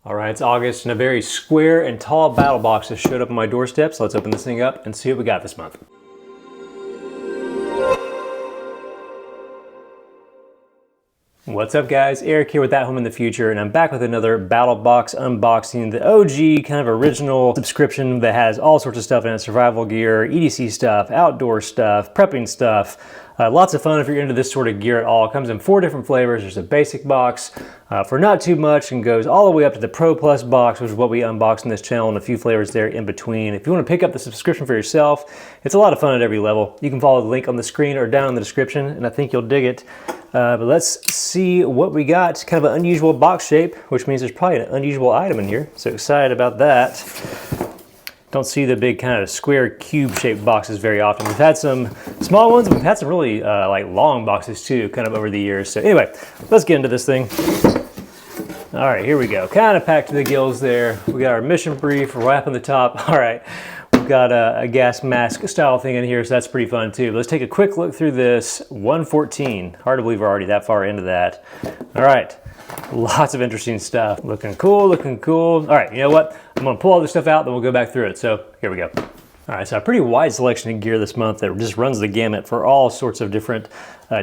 All right, it's August and a very square and tall Battlbox has showed up on my doorstep, so let's open this thing up and see what we got this month. What's up guys, Eric here with At Home in the Future, and I'm back with another Battlbox unboxing, the OG kind of original subscription that has all sorts of stuff in it: survival gear, EDC stuff, outdoor stuff, prepping stuff. Lots of fun if you're into this sort of gear at all. It comes in 4 different flavors. There's a basic box for not too much and goes all the way up to the Pro Plus box, which is what we unbox on this channel, and a few flavors there in between. If you want to pick up the subscription for yourself, it's a lot of fun at every level. You can follow the link on the screen or down in the description, and I think you'll dig it. But let's see what we got. Kind of an unusual box shape, which means there's probably an unusual item in here. So excited about that. Don't see the big kind of square cube shaped boxes very often. We've had some small ones, and we've had some really like long boxes too, kind of over the years. So anyway, let's get into this thing. All right, here we go. Kind of packed to the gills there. We got our mission brief right on the top. All right, we've got a gas mask style thing in here, so that's pretty fun too. But let's take a quick look through this. 114. Hard to believe we're already that far into that. All right. Lots of interesting stuff. Looking cool, looking cool. All right, you know what? I'm gonna pull all this stuff out, then we'll go back through it. So here we go. All right, so a pretty wide selection of gear this month that just runs the gamut for all sorts of different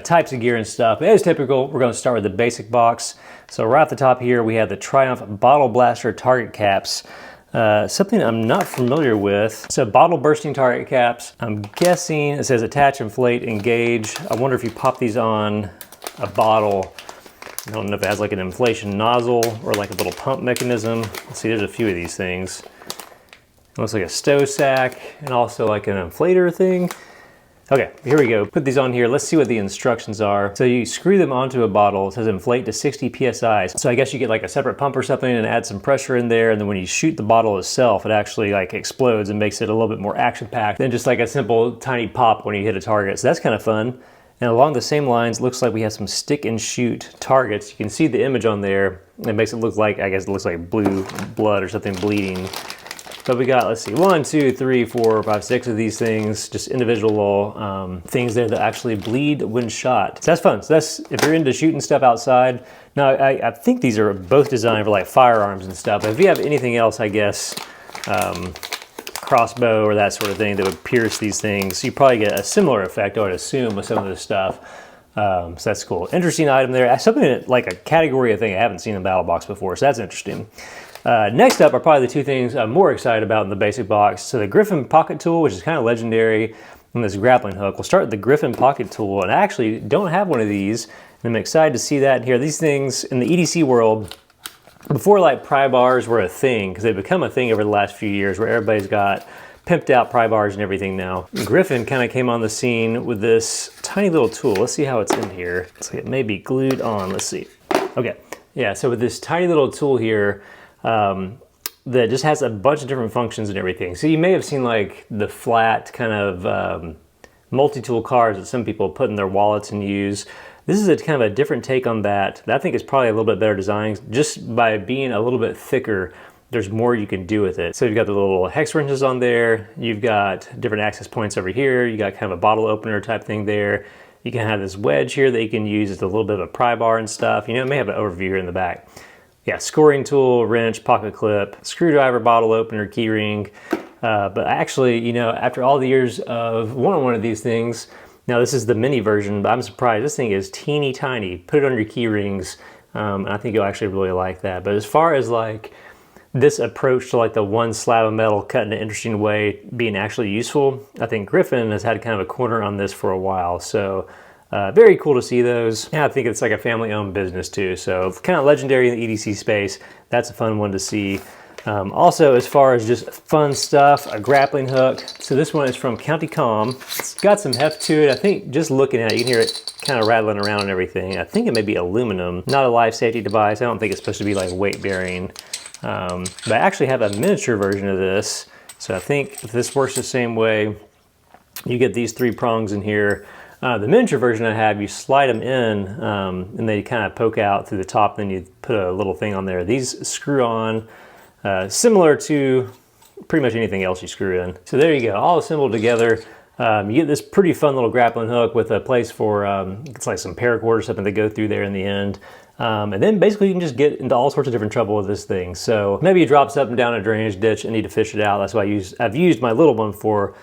types of gear and stuff. As typical, we're gonna start with the basic box. So right at the top here, we have the Triumph Bottle Blaster target caps. Something I'm not familiar with. So bottle bursting target caps. I'm guessing it says attach, inflate, engage. I wonder if you pop these on a bottle, I don't know if it has like an inflation nozzle or like a little pump mechanism. Let's see, there's a few of these things. It looks like a stow sack and also like an inflator thing. Okay, here we go. Put these on here. Let's see what the instructions are. So you screw them onto a bottle. It says inflate to 60 PSI. So I guess you get like a separate pump or something and add some pressure in there. And then when you shoot the bottle itself, it actually like explodes and makes it a little bit more action-packed than just like a simple tiny pop when you hit a target. So that's kind of fun. And along the same lines, looks like we have some stick and shoot targets. You can see the image on there. It makes it look like, I guess it looks like blue blood or something bleeding. But we got, let's see, 1, 2, 3, 4, 5, 6 of these things, just individual little things there that actually bleed when shot. So that's fun. So that's, if you're into shooting stuff outside. Now, I think these are both designed for like firearms and stuff. But if you have anything else, I guess, crossbow or that sort of thing that would pierce these things, you probably get a similar effect, I would assume, with some of this stuff. So that's cool. Interesting item there. Something that, like a category of thing I haven't seen in Battlebox before, so that's interesting. Next up are probably the two things I'm more excited about in the basic box. So the Griffin pocket tool, which is kind of legendary, and this grappling hook. We'll start with the Griffin pocket tool, and I actually don't have one of these, and I'm excited to see that here. These things in the EDC world, before like pry bars were a thing, because they've become a thing over the last few years where everybody's got pimped out pry bars and everything now. Griffin kind of came on the scene with this tiny little tool. Let's see how it's in here. Looks like it may be glued on. Let's see. Okay, yeah, so with this tiny little tool here, that just has a bunch of different functions and everything. So you may have seen like the flat kind of multi-tool cards that some people put in their wallets and use. This is a kind of a different take on that. I think it's probably a little bit better designed. Just by being a little bit thicker, there's more you can do with it. So you've got the little hex wrenches on there. You've got different access points over here. You got kind of a bottle opener type thing there. You can have this wedge here that you can use as a little bit of a pry bar and stuff. You know, it may have an overview here in the back. Yeah, scoring tool, wrench, pocket clip, screwdriver, bottle opener, key ring. But actually, you know, after all the years of wanting one of these things, now this is the mini version, but I'm surprised. This thing is teeny tiny. Put it on your key rings, and I think you'll actually really like that. But as far as like this approach to like the one slab of metal cut in an interesting way being actually useful, I think Griffin has had kind of a corner on this for a while. So very cool to see those. Yeah, I think it's like a family-owned business too. So kind of legendary in the EDC space. That's a fun one to see. Also, as far as just fun stuff, a grappling hook. So this one is from County Com. It's got some heft to it. I think just looking at it, you can hear it kind of rattling around and everything. I think it may be aluminum, not a life safety device. I don't think it's supposed to be like weight bearing. But I actually have a miniature version of this. So I think if this works the same way, you get these 3 prongs in here. The miniature version I have, you slide them in and they kind of poke out through the top, then you put a little thing on there. These screw on, similar to pretty much anything else you screw in. So there you go, all assembled together. You get this pretty fun little grappling hook with a place for, it's like some paracord or something to go through there in the end. And then basically you can just get into all sorts of different trouble with this thing. So maybe it drops up and down a drainage ditch and need to fish it out. That's why I've used my little one for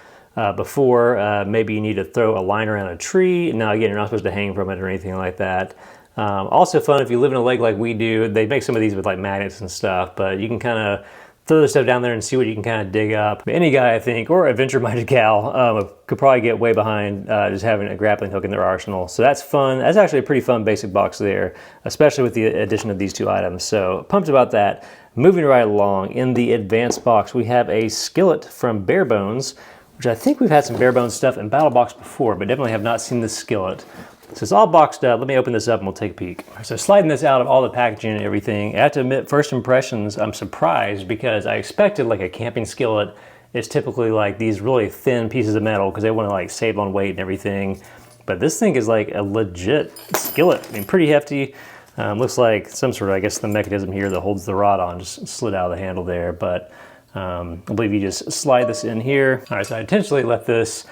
before. Maybe you need to throw a line around a tree. Now again, you're not supposed to hang from it or anything like that. Also fun if you live in a lake like we do. They make some of these with like magnets and stuff, but you can kind of throw the stuff down there and see what you can kind of dig up. Any guy, I think, or adventure-minded gal could probably get way behind just having a grappling hook in their arsenal. So that's fun. That's actually a pretty fun basic box there, especially with the addition of these two items. So pumped about that. Moving right along, in the advanced box, we have a skillet from Bare Bones, which I think we've had some Bare Bones stuff in Battlebox before, but definitely have not seen this skillet. So it's all boxed up. Let me open this up and we'll take a peek. So sliding this out of all the packaging and everything, I have to admit, first impressions, I'm surprised because I expected like a camping skillet is typically like these really thin pieces of metal because they want to like save on weight and everything. But this thing is like a legit skillet. I mean, pretty hefty. Looks like some sort of, I guess, the mechanism here that holds the rod on just slid out of the handle there. But I believe you just slide this in here. All right, so I intentionally left this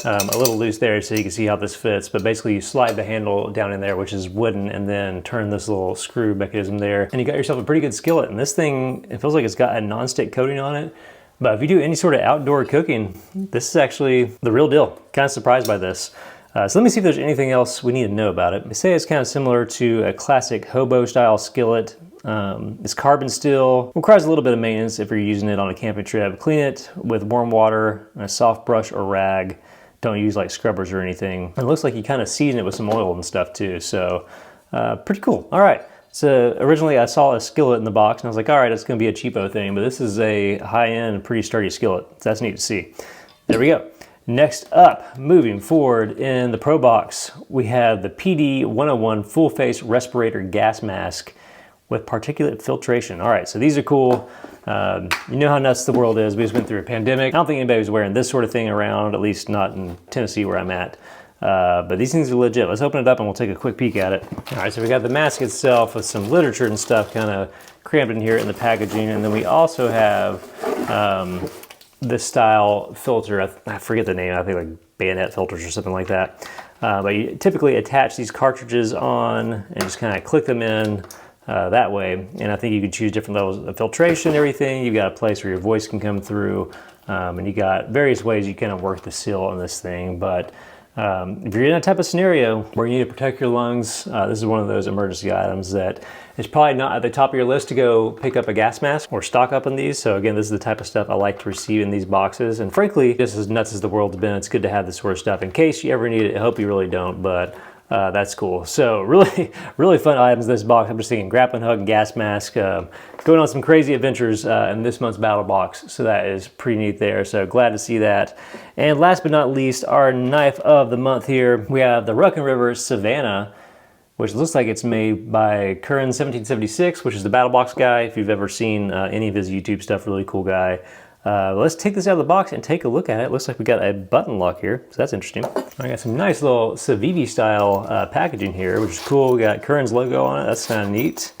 a little loose there so you can see how this fits, but basically you slide the handle down in there, which is wooden, and then turn this little screw mechanism there, and you got yourself a pretty good skillet. And this thing, it feels like it's got a non-stick coating on it, but if you do any sort of outdoor cooking, this is actually the real deal. Kind of surprised by this. So let me see if there's anything else we need to know about it. They say it's kind of similar to a classic hobo style skillet. It's carbon steel, requires a little bit of maintenance if you're using it on a camping trip. Clean it with warm water, a soft brush or rag. Don't use like scrubbers or anything. And it looks like you kind of season it with some oil and stuff too. So pretty cool. All right. So originally I saw a skillet in the box and I was like, all right, it's going to be a cheapo thing, but this is a high-end, pretty sturdy skillet. So that's neat to see. There we go. Next up, moving forward in the Pro Box, we have the PD 101 full face respirator gas mask with particulate filtration. All right, so these are cool. You know how nuts the world is. We just went through a pandemic. I don't think anybody was wearing this sort of thing around, at least not in Tennessee where I'm at. But these things are legit. Let's open it up and we'll take a quick peek at it. All right, so we got the mask itself with some literature and stuff kind of crammed in here in the packaging. And then we also have this style filter. I forget the name. I think like bayonet filters or something like that. But you typically attach these cartridges on and just kind of click them in that way. And I think you can choose different levels of filtration and everything. You've got a place where your voice can come through. And you got various ways you kind of work the seal on this thing. But if you're in a type of scenario where you need to protect your lungs, this is one of those emergency items that is probably not at the top of your list to go pick up a gas mask or stock up on these. So again, this is the type of stuff I like to receive in these boxes. And frankly, just as nuts as the world's been, it's good to have this sort of stuff in case you ever need it. I hope you really don't, but that's cool. So really, really fun items in this box. I'm just thinking grappling hook and gas mask, going on some crazy adventures in this month's battle box. So that is pretty neat there. So glad to see that. And last but not least, our knife of the month here, we have the Ruck and River Savannah, which looks like it's made by Curran 1776, which is the Battlebox guy. If you've ever seen any of his YouTube stuff, really cool guy. Let's take this out of the box and take a look at it. Looks like we got a button lock here, so that's interesting. I got some nice little Civivi style packaging here, which is cool. We got Curran's logo on it. That's kind of neat.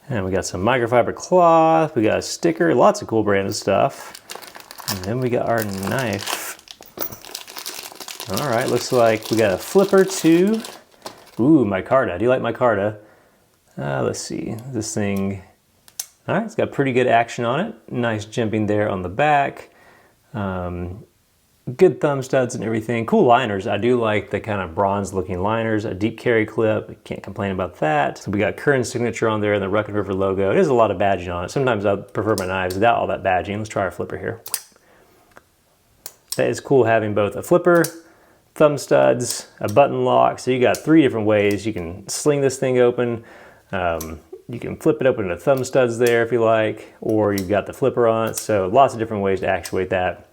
And we got some microfiber cloth. We got a sticker, lots of cool branded stuff. And then we got our knife. All right, looks like we got a flipper too. Ooh, micarta. Do you like micarta? Let's see, this thing. All right, it's got pretty good action on it. Nice jimping there on the back. Good thumb studs and everything. Cool liners. I do like the kind of bronze looking liners. A deep carry clip. Can't complain about that. So we got Curran's signature on there and the Ruck and River logo. It is a lot of badging on it. Sometimes I prefer my knives without all that badging. Let's try our flipper here. That is cool having both a flipper, thumb studs, a button lock. So you got 3 different ways. You can sling this thing open. You can flip it open to thumb studs there if you like, or you've got the flipper on it. So lots of different ways to actuate that.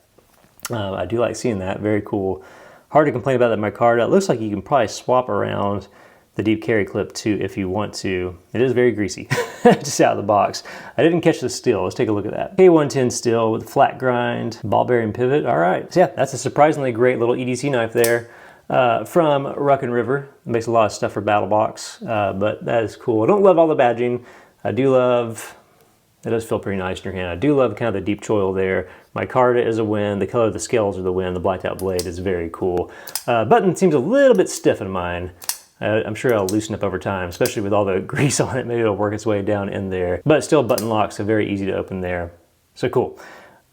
I do like seeing that, very cool. Hard to complain about that micarta. It looks like you can probably swap around the deep carry clip too if you want to. It is very greasy, just out of the box. I didn't catch the steel, let's take a look at that. K110 steel with flat grind, ball bearing pivot, all right. So yeah, that's a surprisingly great little EDC knife there. From Ruck and River. It makes a lot of stuff for Battlebox, but that is cool. I don't love all the badging. I do love, it does feel pretty nice in your hand. I do love kind of the deep choil there. Micarta is a win. The color of the scales are the win. The blacked out blade is very cool. Button seems a little bit stiff in mine. I'm sure it'll loosen up over time, especially with all the grease on it. Maybe it'll work its way down in there. But it's still button lock, so very easy to open there. So cool.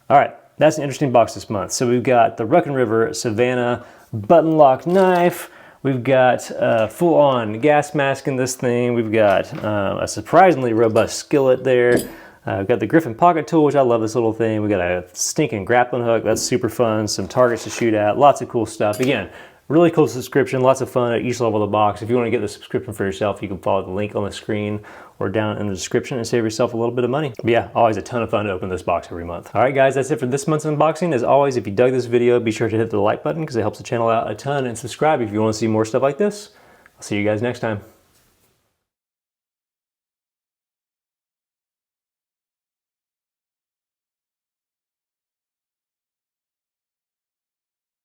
All right, that's an interesting box this month. So we've got the Ruckin River Savannah button lock knife. We've got a full-on gas mask in this thing. We've got a surprisingly robust skillet there. We've got the Griffin pocket tool, which I love this little thing. We've got a stinking grappling hook. That's super fun. Some targets to shoot at. Lots of cool stuff. Again, really cool subscription, lots of fun at each level of the box. If you want to get the subscription for yourself, you can follow the link on the screen or down in the description and save yourself a little bit of money. But yeah, always a ton of fun to open this box every month. All right, guys, that's it for this month's unboxing. As always, if you dug this video, be sure to hit the like button because it helps the channel out a ton, and subscribe if you want to see more stuff like this. I'll see you guys next time.